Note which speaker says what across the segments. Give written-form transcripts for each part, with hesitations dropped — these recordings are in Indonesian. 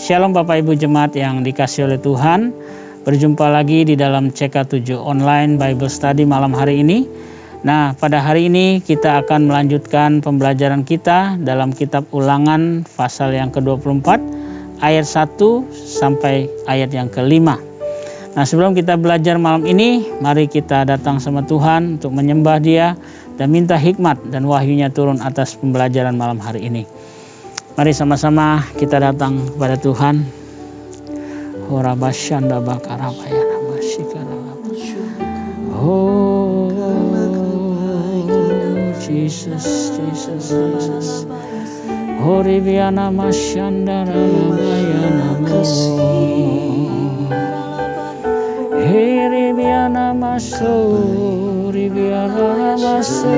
Speaker 1: Shalom Bapak Ibu Jemaat yang dikasihi oleh Tuhan. Berjumpa lagi di dalam CK7 Online Bible Study malam hari ini. Nah, pada hari ini kita akan melanjutkan pembelajaran kita dalam kitab Ulangan pasal yang ke-24 ayat 1 sampai ayat yang ke-5. Nah, sebelum kita belajar malam ini, mari kita datang sama Tuhan untuk menyembah Dia dan minta hikmat dan wahyunya turun atas pembelajaran malam hari ini. Mari sama-sama kita datang kepada Tuhan. Oh Jesus, Jesus, Jesus. Horibiana mashandara labayana mo. Heribiana maso, ribiana maso.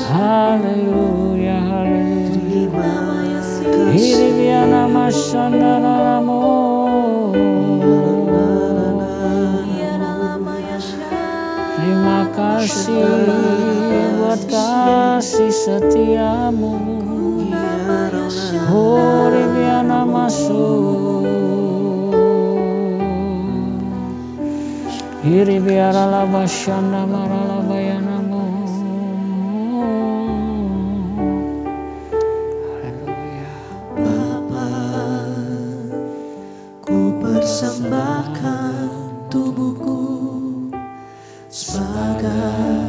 Speaker 1: Haleluya, haleluya. Hiribiana mashandara mo. Terima kasih buat kasih setiamu. Hiribiana masuk. Hiribiara labashanda maralabayana mo.
Speaker 2: Persembahkan tubuhku sebagai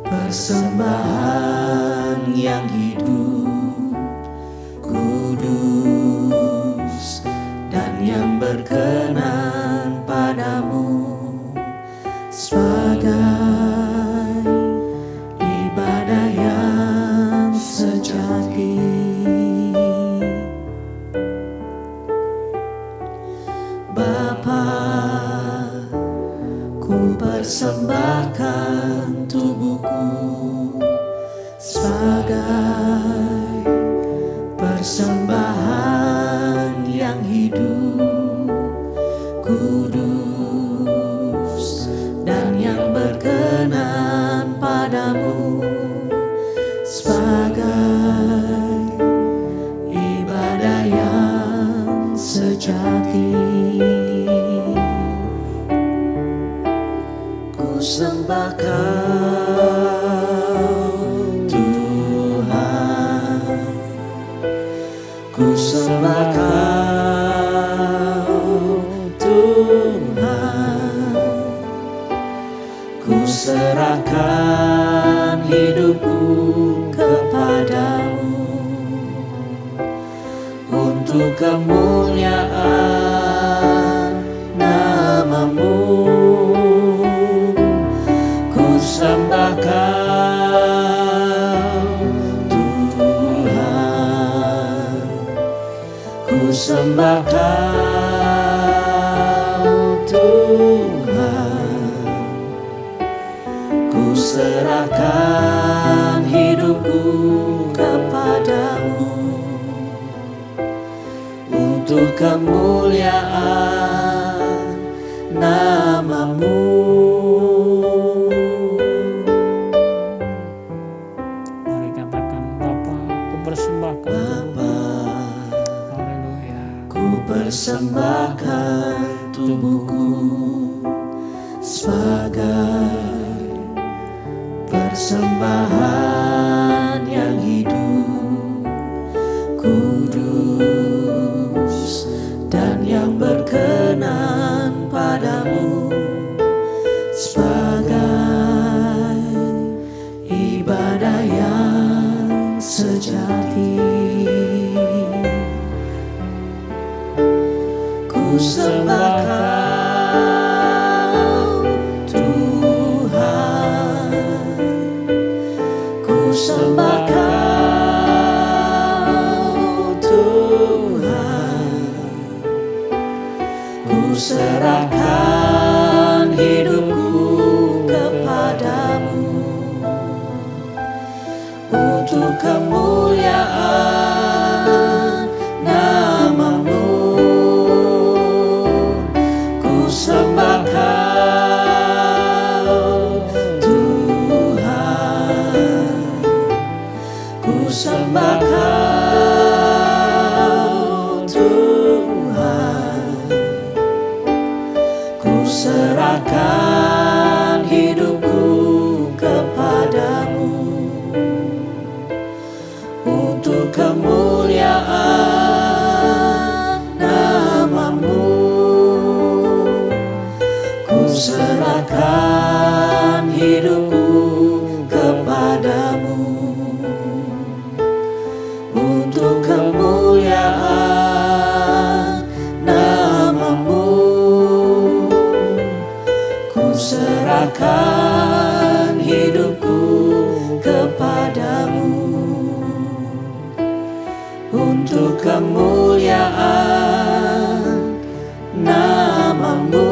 Speaker 2: persembahan yang hidup, kudus dan yang berkenan padamu, sebagai ibadah yang sejati. Ku persembahkan tubuhku sebagai persembahan yang hidup, kudus dan yang berkenan padamu, sebagai ibadah yang sejati. Sembah Kau Tuhan, ku sembah Kau Tuhan, ku serahkan hidupku kepadamu untuk kemuliaan nama-Mu. Sembah Kau Tuhan, ku sembah Kau Tuhan, ku serahkan hidupku kepadamu untuk kemuliaan nama-Mu. Persembahkan tubuhku sebagai persembahan yang hidup, kudus dan yang berkenan padamu, sebagai ibadah yang sejati. Ku sembah Kau Tuhan, ku sembah Kau Tuhan, ku serahkan hidupku kepadamu untuk kemuliaan nama-Mu. Sembah Kau Tuhan, ku sembah Kau Serahkan hidupku kepadamu untuk kemuliaan namamu.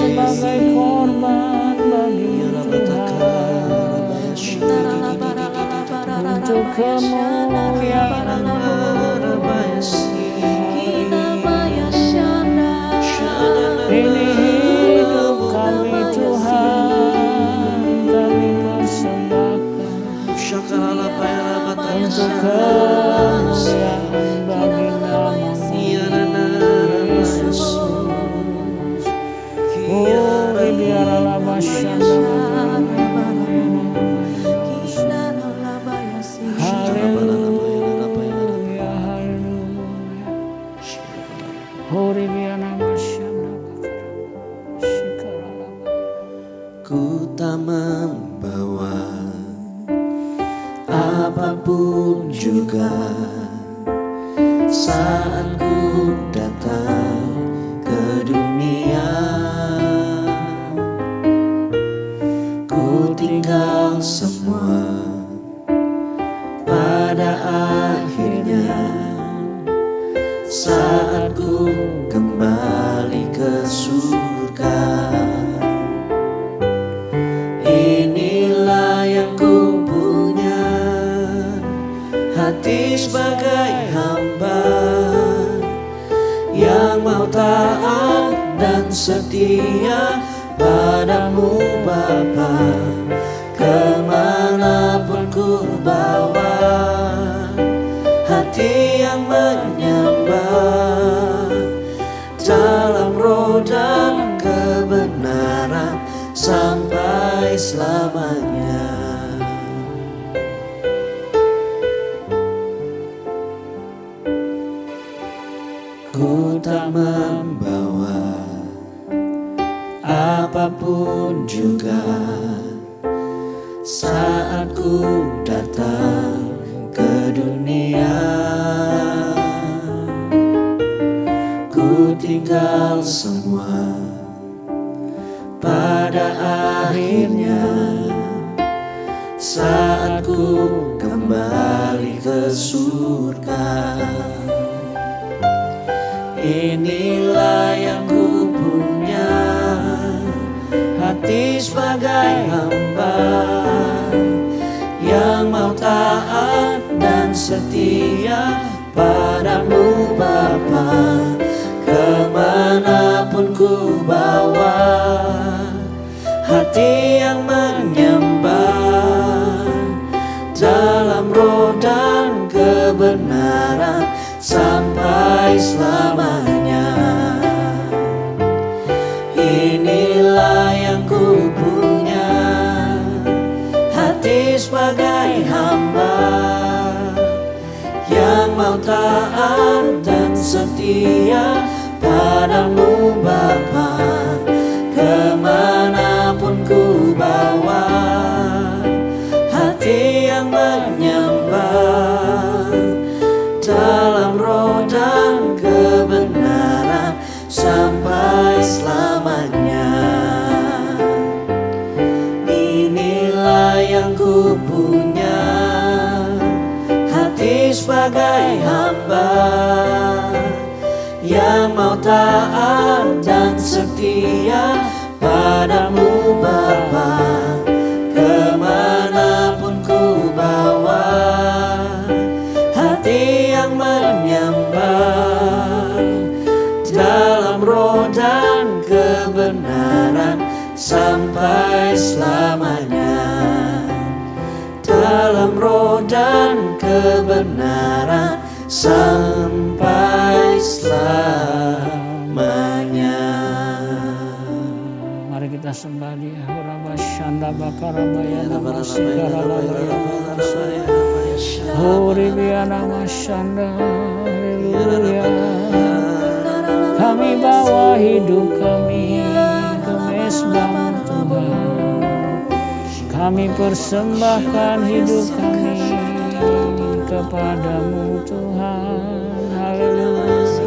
Speaker 1: Sebagai korban bagi untuk kemuliaan ini hidup kami Tuhan, kami persembahkan untuk kemuliaan bagi nama-Mu Yesus. Oh, biarlah haleluya,
Speaker 2: Ku tak membawa apapun juga saat ku datang ke dunia. Ku tinggal semua pada akhirnya saat ku kembali ke surga. Inilah yang ku punya, hati sebagai hamba yang mau taat dan setia padamu Bapa. Kemanapun ku bawa, hati yang menyembah dalam roh dan kebenaran sampai selamanya. Ku tak membawa apapun juga saat ku datang ke dunia. Ku tinggal semua pada akhirnya saat ku kembali ke surga. Inilah yang ku punya, hati sebagai hamba yang mau taat dan setia padamu Bapa. Kemanapun ku bawa, hati yang menyembah dalam roh dan kebenaran sampai selamanya. Inilah yang ku punya, hati sebagai hamba yang mau taat dan setia padamu Bapa. Kemanapun ku bawa, hati yang menyembah dalam roh dan kebenaran sampai selamanya. Inilah yang ku punya, hati sebagai hamba yang mau taat dan setia padamu Bapa. Kemanapun ku bawa, hati yang menyembah dalam roh dan kebenaran dalam roh dan kebenaran sampai selamanya.
Speaker 1: Mari kita sembah Dia. Shanda bakarabaya namasikarabalaya namasaya. Horibiana masyanda. Haleluya. Kami bawa hidup kami ke mezbah Tuhan. Kami persembahkan hidup kami kepadamu Tuhan. Haleluya.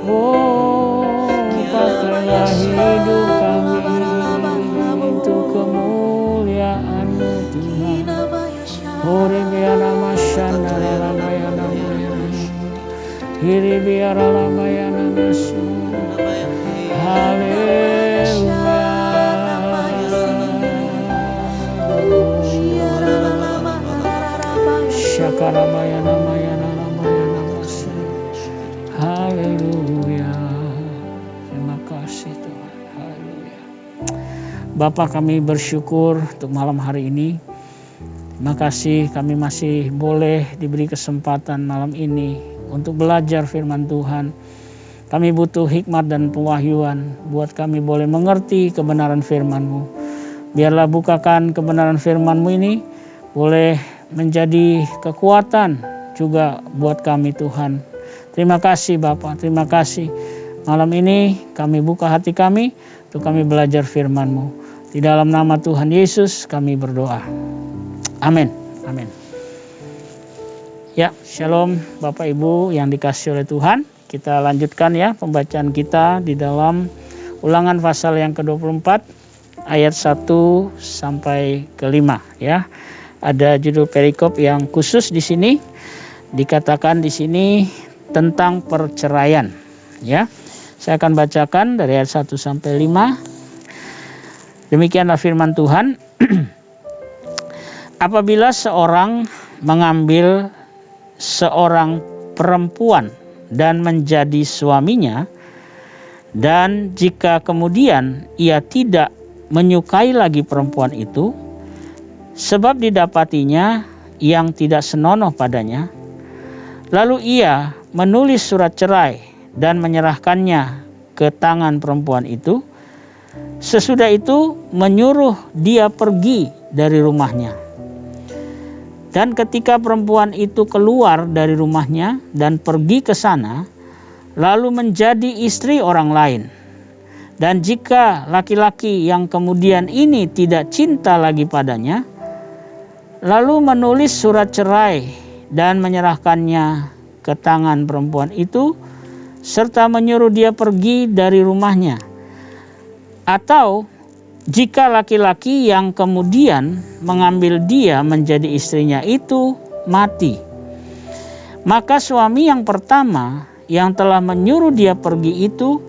Speaker 1: Oh, pakailah hidup kami untuk kemuliaan-Mu Tuhan. Hore biara masyanda lamaya namaya. Hiri biara lamaya namasu. Haleluya. Syakarabaya namaya namaya namasu. Haleluya. Terima kasih Tuhan. Haleluya. Bapa, kami bersyukur untuk malam hari ini. Terima kasih kami masih boleh diberi kesempatan malam ini untuk belajar firman Tuhan. Kami butuh hikmat dan pewahyuan buat kami boleh mengerti kebenaran firman-Mu. Biarlah bukakan kebenaran firman-Mu ini boleh menjadi kekuatan juga buat kami Tuhan. Terima kasih Bapa, terima kasih. Malam ini kami buka hati kami untuk kami belajar firman-Mu. Di dalam nama Tuhan Yesus kami berdoa. Amin. Amin. Ya, shalom Bapak Ibu yang dikasihi oleh Tuhan. Kita lanjutkan ya pembacaan kita di dalam Ulangan pasal yang ke-24 ayat 1 sampai ke 5 ya. Ada judul perikop yang khusus di sini, dikatakan di sini tentang perceraian ya. Saya akan bacakan dari ayat 1 sampai 5. Demikianlah firman Tuhan. Apabila seorang mengambil seorang perempuan dan menjadi suaminya, dan jika kemudian ia tidak menyukai lagi perempuan itu, sebab didapatinya yang tidak senonoh padanya, lalu ia menulis surat cerai dan menyerahkannya ke tangan perempuan itu, sesudah itu menyuruh dia pergi dari rumahnya. Dan ketika perempuan itu keluar dari rumahnya dan pergi ke sana, lalu menjadi istri orang lain. Dan jika laki-laki yang kemudian ini tidak cinta lagi padanya, lalu menulis surat cerai dan menyerahkannya ke tangan perempuan itu, serta menyuruh dia pergi dari rumahnya. Atau jika laki-laki yang kemudian mengambil dia menjadi istrinya itu mati, maka suami yang pertama yang telah menyuruh dia pergi itu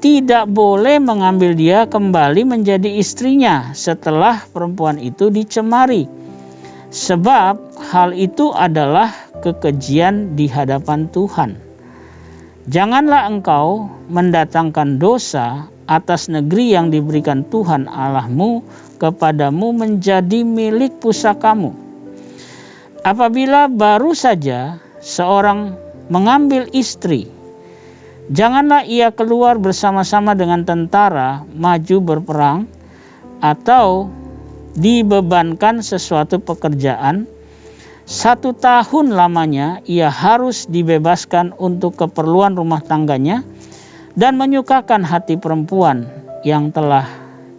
Speaker 1: tidak boleh mengambil dia kembali menjadi istrinya setelah perempuan itu dicemari, sebab hal itu adalah kekejian di hadapan Tuhan. Janganlah engkau mendatangkan dosa atas negeri yang diberikan Tuhan Allahmu kepadamu menjadi milik pusakamu. Apabila baru saja seorang mengambil istri, janganlah ia keluar bersama-sama dengan tentara maju berperang atau dibebankan sesuatu pekerjaan. 1 tahun lamanya ia harus dibebaskan untuk keperluan rumah tangganya dan menyukakan hati perempuan yang telah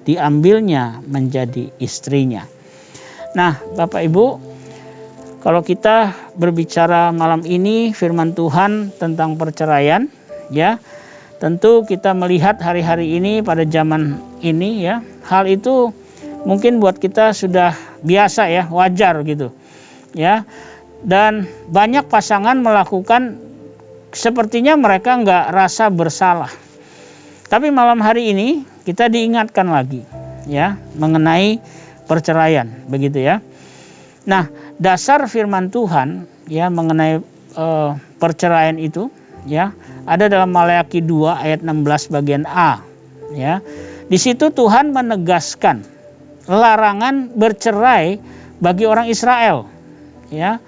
Speaker 1: diambilnya menjadi istrinya. Nah, Bapak Ibu, kalau kita berbicara malam ini firman Tuhan tentang perceraian, ya, tentu kita melihat hari-hari ini pada zaman ini ya, hal itu mungkin buat kita sudah biasa ya, wajar gitu. Ya. Dan banyak pasangan melakukan sepertinya mereka nggak rasa bersalah. Tapi malam hari ini kita diingatkan lagi ya mengenai perceraian, begitu ya. Nah, dasar firman Tuhan ya mengenai perceraian itu ya ada dalam Maleakhi 2 ayat 16 bagian A ya. Di situ Tuhan menegaskan larangan bercerai bagi orang Israel. Ya.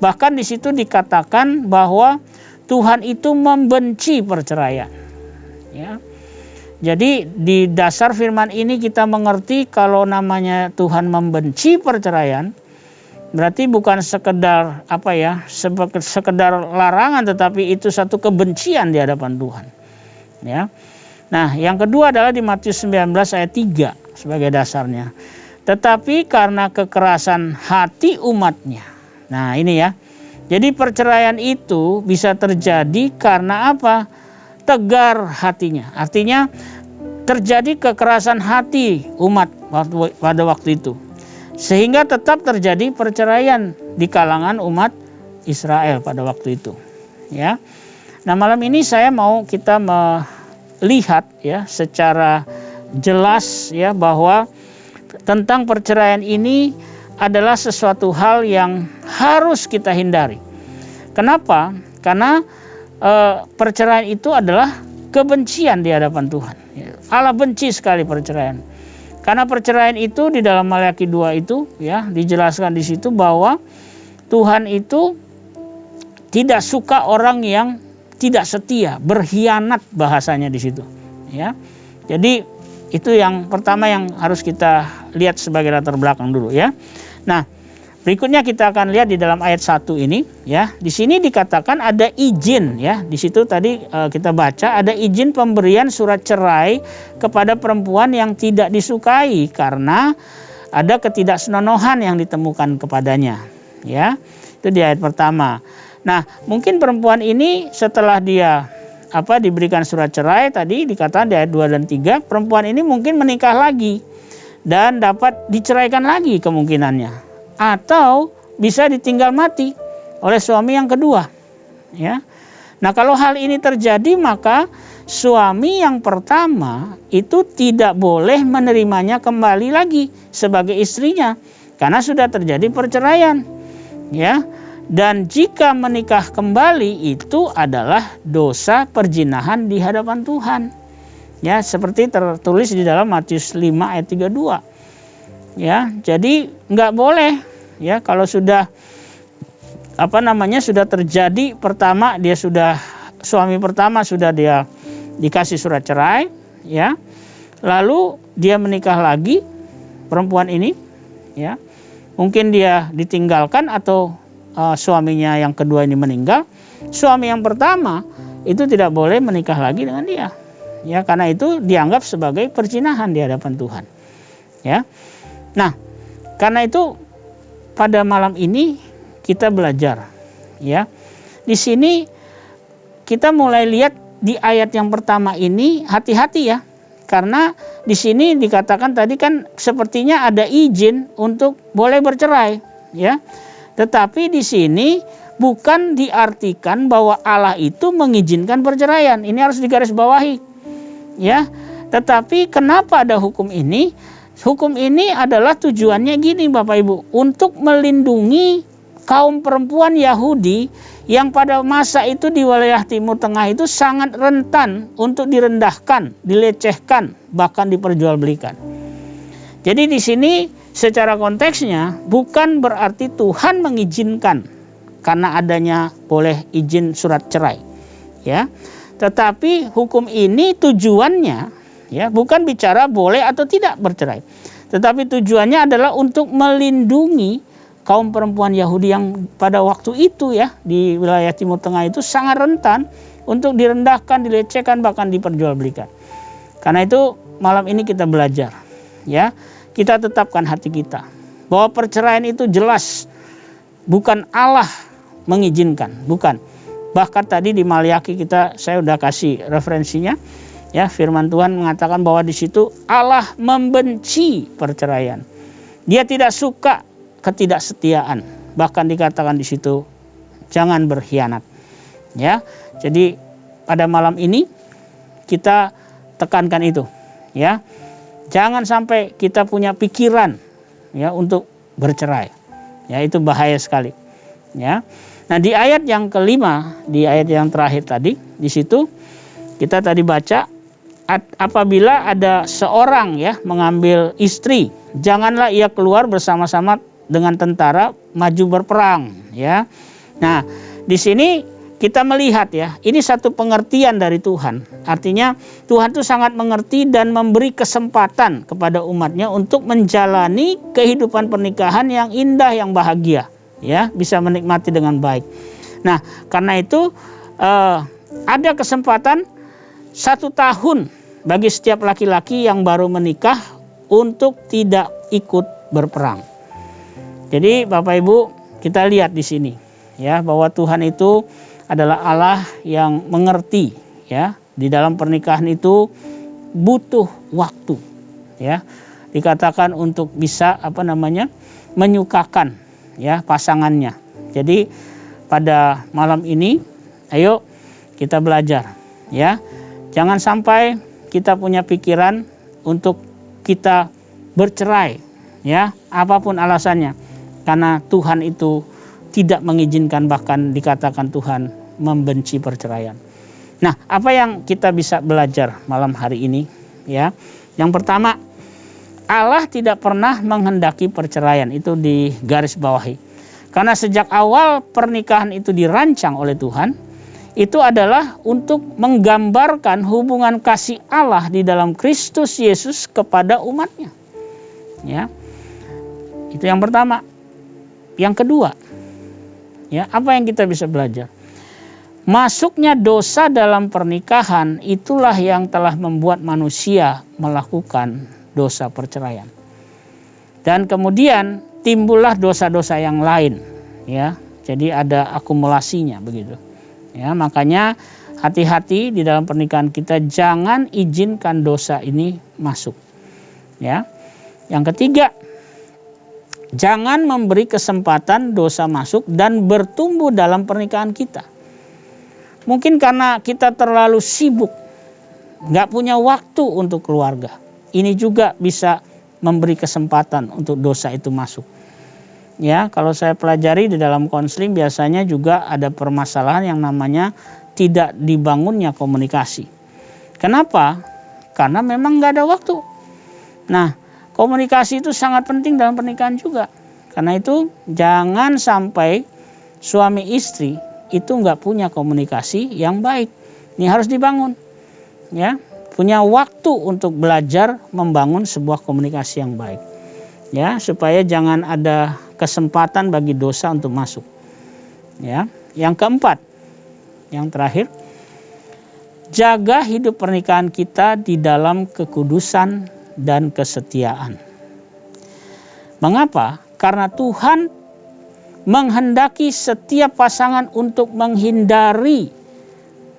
Speaker 1: Bahkan di situ dikatakan bahwa Tuhan itu membenci perceraian. Ya. Jadi di dasar firman ini kita mengerti kalau namanya Tuhan membenci perceraian, berarti bukan sekedar sekedar larangan, tetapi itu satu kebencian di hadapan Tuhan. Ya. Nah, yang kedua adalah di Matius 19 ayat 3 sebagai dasarnya. Tetapi karena kekerasan hati umatnya. Nah, ini ya. Jadi perceraian itu bisa terjadi karena apa? Tegar hatinya. Artinya terjadi kekerasan hati umat pada waktu itu. Sehingga tetap terjadi perceraian di kalangan umat Israel pada waktu itu. Ya. Nah, malam ini saya mau kita melihat ya secara jelas ya bahwa tentang perceraian ini adalah sesuatu hal yang harus kita hindari. Kenapa? Karena perceraian itu adalah kebencian di hadapan Tuhan. Allah benci sekali perceraian. Karena perceraian itu di dalam Maliaki 2 itu ya dijelaskan di situ bahwa Tuhan itu tidak suka orang yang tidak setia, berkhianat bahasanya di situ. Ya. Jadi itu yang pertama yang harus kita lihat sebagai latar belakang dulu ya. Nah, berikutnya kita akan lihat di dalam ayat 1 ini ya. Di sini dikatakan ada izin ya. Di situ tadi kita baca ada izin pemberian surat cerai kepada perempuan yang tidak disukai karena ada ketidaksenonohan yang ditemukan kepadanya ya. Itu di ayat pertama. Nah, mungkin perempuan ini setelah dia diberikan surat cerai tadi dikatakan di ayat 2 dan 3, perempuan ini mungkin menikah lagi dan dapat diceraikan lagi kemungkinannya, atau bisa ditinggal mati oleh suami yang kedua ya. Nah, kalau hal ini terjadi maka suami yang pertama itu tidak boleh menerimanya kembali lagi sebagai istrinya karena sudah terjadi perceraian ya. Dan jika menikah kembali itu adalah dosa perzinahan di hadapan Tuhan. Ya, seperti tertulis di dalam Matius 5 ayat 32. Ya, jadi nggak boleh ya kalau sudah sudah terjadi pertama suami pertama sudah dia dikasih surat cerai ya. Lalu dia menikah lagi perempuan ini ya. Mungkin dia ditinggalkan atau suaminya yang kedua ini meninggal, suami yang pertama itu tidak boleh menikah lagi dengan dia. Ya, karena itu dianggap sebagai perzinahan di hadapan Tuhan. Ya. Nah, karena itu pada malam ini kita belajar ya. Di sini kita mulai lihat di ayat yang pertama ini hati-hati ya. Karena di sini dikatakan tadi kan sepertinya ada izin untuk boleh bercerai ya. Tetapi di sini bukan diartikan bahwa Allah itu mengizinkan perceraian. Ini harus digarisbawahi. Ya. Tetapi kenapa ada hukum ini? Hukum ini adalah tujuannya gini Bapak Ibu, untuk melindungi kaum perempuan Yahudi yang pada masa itu di wilayah Timur Tengah itu sangat rentan untuk direndahkan, dilecehkan, bahkan diperjualbelikan. Jadi di sini secara konteksnya bukan berarti Tuhan mengizinkan karena adanya boleh izin surat cerai. Ya. Tetapi hukum ini tujuannya ya bukan bicara boleh atau tidak bercerai. Tetapi tujuannya adalah untuk melindungi kaum perempuan Yahudi yang pada waktu itu ya di wilayah Timur Tengah itu sangat rentan untuk direndahkan, dilecehkan, bahkan diperjualbelikan. Karena itu malam ini kita belajar ya. Kita tetapkan hati kita bahwa perceraian itu jelas bukan Allah mengizinkan, bukan. Bahkan tadi di Maliaki saya udah kasih referensinya ya, firman Tuhan mengatakan bahwa di situ Allah membenci perceraian. Dia tidak suka ketidaksetiaan. Bahkan dikatakan di situ jangan berkhianat. Ya. Jadi pada malam ini kita tekankan itu ya. Jangan sampai kita punya pikiran ya untuk bercerai. Ya, itu bahaya sekali. Ya. Nah, di ayat yang kelima, di ayat yang terakhir tadi, di situ kita tadi baca apabila ada seorang ya mengambil istri, janganlah ia keluar bersama-sama dengan tentara maju berperang, ya. Nah, di sini kita melihat ya, ini satu pengertian dari Tuhan. Artinya Tuhan itu sangat mengerti dan memberi kesempatan kepada umatnya untuk menjalani kehidupan pernikahan yang indah, yang bahagia, ya, bisa menikmati dengan baik. Nah, karena itu ada kesempatan 1 tahun bagi setiap laki-laki yang baru menikah untuk tidak ikut berperang. Jadi Bapak Ibu, kita lihat di sini ya, bahwa Tuhan itu adalah Allah yang mengerti ya. Di dalam pernikahan itu butuh waktu ya. Dikatakan untuk bisa menyukakan ya pasangannya. Jadi pada malam ini ayo kita belajar ya. Jangan sampai kita punya pikiran untuk kita bercerai ya, apapun alasannya. Karena Tuhan itu tidak mengizinkan, bahkan dikatakan Tuhan membenci perceraian. Nah, apa yang kita bisa belajar malam hari ini ya? Yang pertama, Allah tidak pernah menghendaki perceraian, itu di garis bawahi. Karena sejak awal pernikahan itu dirancang oleh Tuhan, itu adalah untuk menggambarkan hubungan kasih Allah di dalam Kristus Yesus kepada umatnya. Ya, itu yang pertama. Yang kedua, ya, apa yang kita bisa belajar? Masuknya dosa dalam pernikahan itulah yang telah membuat manusia melakukan dosa perceraian. Dan kemudian timbullah dosa-dosa yang lain, ya. Jadi ada akumulasinya begitu. Ya, makanya hati-hati di dalam pernikahan kita, jangan izinkan dosa ini masuk. Ya. Yang ketiga, jangan memberi kesempatan dosa masuk dan bertumbuh dalam pernikahan kita. Mungkin karena kita terlalu sibuk, nggak punya waktu untuk keluarga. Ini juga bisa memberi kesempatan untuk dosa itu masuk. Ya, kalau saya pelajari di dalam konseling biasanya juga ada permasalahan yang namanya tidak dibangunnya komunikasi. Kenapa? Karena memang nggak ada waktu. Nah, komunikasi itu sangat penting dalam pernikahan juga. Karena itu jangan sampai suami istri itu nggak punya komunikasi yang baik. Ini harus dibangun, ya. Punya waktu untuk belajar membangun sebuah komunikasi yang baik, ya, supaya jangan ada kesempatan bagi dosa untuk masuk. Ya, yang keempat, yang terakhir, jaga hidup pernikahan kita di dalam kekudusan dan kesetiaan. Mengapa? Karena Tuhan menghendaki setiap pasangan untuk menghindari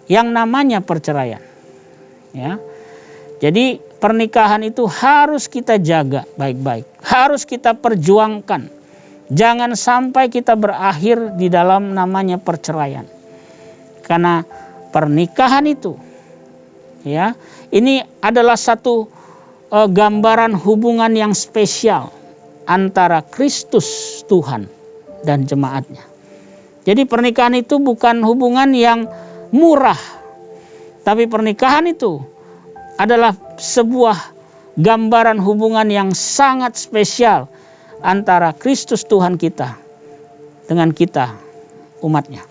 Speaker 1: yang namanya perceraian. Ya. Jadi pernikahan itu harus kita jaga baik-baik, harus kita perjuangkan. Jangan sampai kita berakhir di dalam namanya perceraian. Karena pernikahan itu, ya, ini adalah satu gambaran hubungan yang spesial antara Kristus Tuhan dan jemaatnya. Jadi pernikahan itu bukan hubungan yang murah, tapi pernikahan itu adalah sebuah gambaran hubungan yang sangat spesial antara Kristus Tuhan kita dengan kita, umatnya.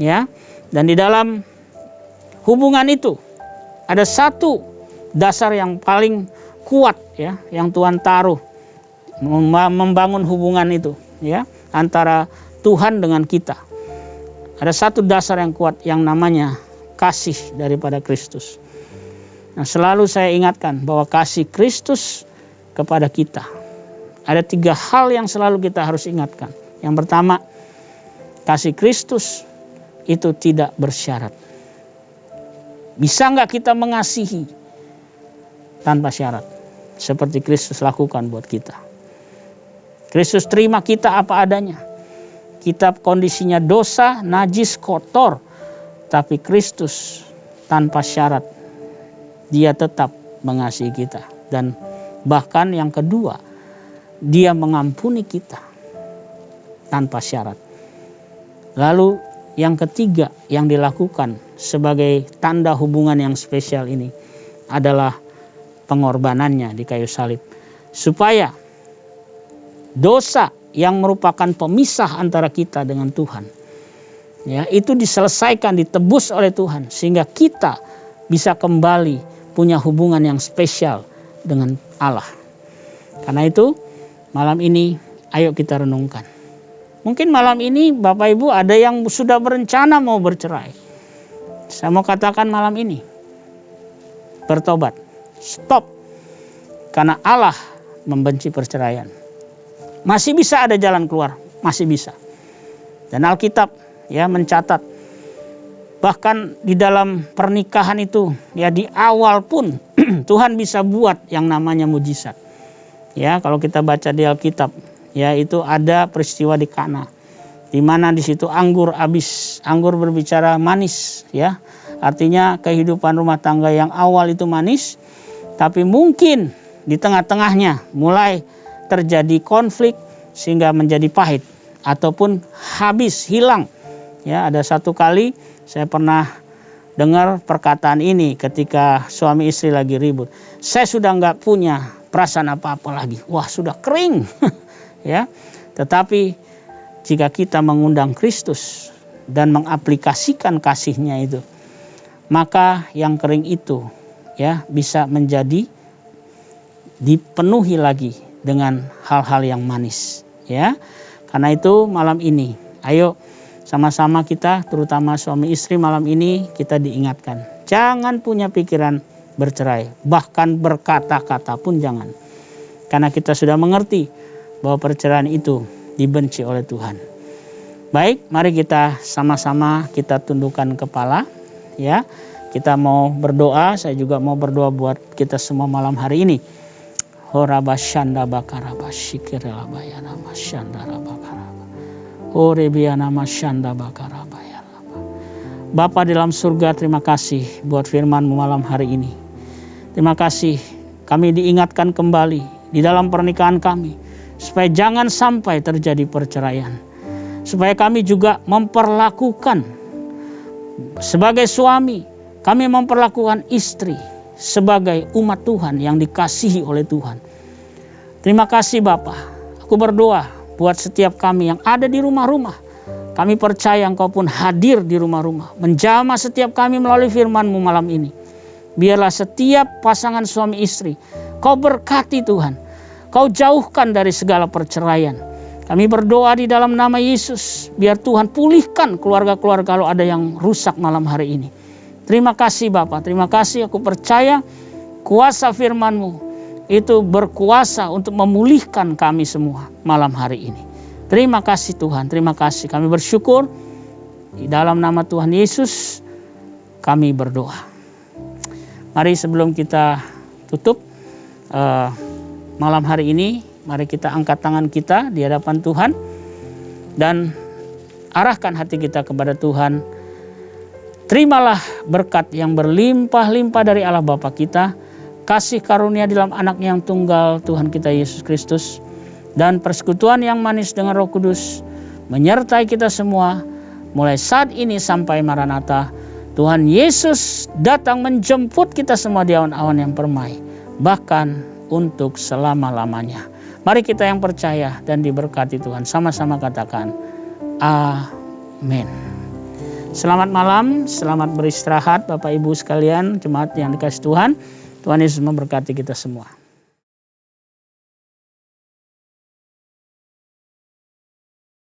Speaker 1: Ya, dan di dalam hubungan itu ada satu dasar yang paling kuat, ya, yang Tuhan taruh membangun hubungan itu, ya, antara Tuhan dengan kita. Ada satu dasar yang kuat yang namanya kasih daripada Kristus. Nah, selalu saya ingatkan bahwa kasih Kristus kepada kita. Ada 3 hal yang selalu kita harus ingatkan. Yang pertama, kasih Kristus itu tidak bersyarat. Bisa nggak kita mengasihi tanpa syarat? Seperti Kristus lakukan buat kita. Kristus terima kita apa adanya. Kita kondisinya dosa, najis, kotor. Tapi Kristus tanpa syarat, Dia tetap mengasihi kita. Dan bahkan yang kedua, Dia mengampuni kita tanpa syarat. Lalu yang ketiga yang dilakukan sebagai tanda hubungan yang spesial ini adalah pengorbanannya di kayu salib. Supaya dosa yang merupakan pemisah antara kita dengan Tuhan. Ya, itu diselesaikan, ditebus oleh Tuhan sehingga kita bisa kembali punya hubungan yang spesial dengan Allah. Karena itu malam ini ayo kita renungkan. Mungkin malam ini Bapak Ibu ada yang sudah berencana mau bercerai. Saya mau katakan malam ini, bertobat, stop. Karena Allah membenci perceraian. Masih bisa ada jalan keluar, masih bisa. Dan Alkitab ya mencatat, bahkan di dalam pernikahan itu ya di awal pun Tuhan bisa buat yang namanya mujizat. Ya, kalau kita baca di Alkitab, ya itu ada peristiwa di Kana, di mana di situ anggur habis, anggur berbicara manis, ya artinya kehidupan rumah tangga yang awal itu manis, tapi mungkin di tengah-tengahnya mulai terjadi konflik sehingga menjadi pahit ataupun habis, hilang. Ya, ada satu kali saya pernah dengar perkataan ini ketika suami istri lagi ribut. Saya sudah nggak punya perasaan apa-apa lagi. Wah, sudah kering. Ya, tetapi jika kita mengundang Kristus dan mengaplikasikan kasihnya itu, maka yang kering itu ya bisa menjadi dipenuhi lagi dengan hal-hal yang manis. Ya, karena itu malam ini, ayo sama-sama kita, terutama suami istri malam ini kita diingatkan, jangan punya pikiran bercerai, bahkan berkata-kata pun jangan. Karena kita sudah mengerti bahwa perceraian itu dibenci oleh Tuhan. Baik, mari kita sama-sama kita tundukkan kepala, ya. Kita mau berdoa, saya juga mau berdoa buat kita semua malam hari ini. Horabashanda bakaraba shikirala bayana mashandara bakaraba. Orebiana mashanda bakaraba ya. Bapa di dalam surga, terima kasih buat firman-Mu malam hari ini. Terima kasih kami diingatkan kembali di dalam pernikahan kami, supaya jangan sampai terjadi perceraian. Supaya kami juga memperlakukan sebagai suami, kami memperlakukan istri sebagai umat Tuhan yang dikasihi oleh Tuhan. Terima kasih Bapa. Aku berdoa buat setiap kami yang ada di rumah-rumah. Kami percaya Engkau pun hadir di rumah-rumah, menjamah setiap kami melalui firman-Mu malam ini. Biarlah setiap pasangan suami istri Kau berkati Tuhan. Kau jauhkan dari segala perceraian. Kami berdoa di dalam nama Yesus. Biar Tuhan pulihkan keluarga-keluarga kalau ada yang rusak malam hari ini. Terima kasih Bapa. Terima kasih, aku percaya kuasa firman-Mu itu berkuasa untuk memulihkan kami semua malam hari ini. Terima kasih Tuhan. Terima kasih. Kami bersyukur. Di dalam nama Tuhan Yesus kami berdoa. Mari sebelum kita tutup malam hari ini, mari kita angkat tangan kita di hadapan Tuhan dan arahkan hati kita kepada Tuhan. Terimalah berkat yang berlimpah-limpah dari Allah Bapa kita, kasih karunia di dalam Anak-Nya yang tunggal Tuhan kita Yesus Kristus, dan persekutuan yang manis dengan Roh Kudus menyertai kita semua mulai saat ini sampai Maranatha. Tuhan Yesus datang menjemput kita semua di awan-awan yang permai, bahkan untuk selama-lamanya. Mari kita yang percaya dan diberkati Tuhan sama-sama katakan amin. Selamat malam, selamat beristirahat Bapak Ibu sekalian, jemaat yang dikasihi Tuhan. Tuhan Yesus memberkati kita semua.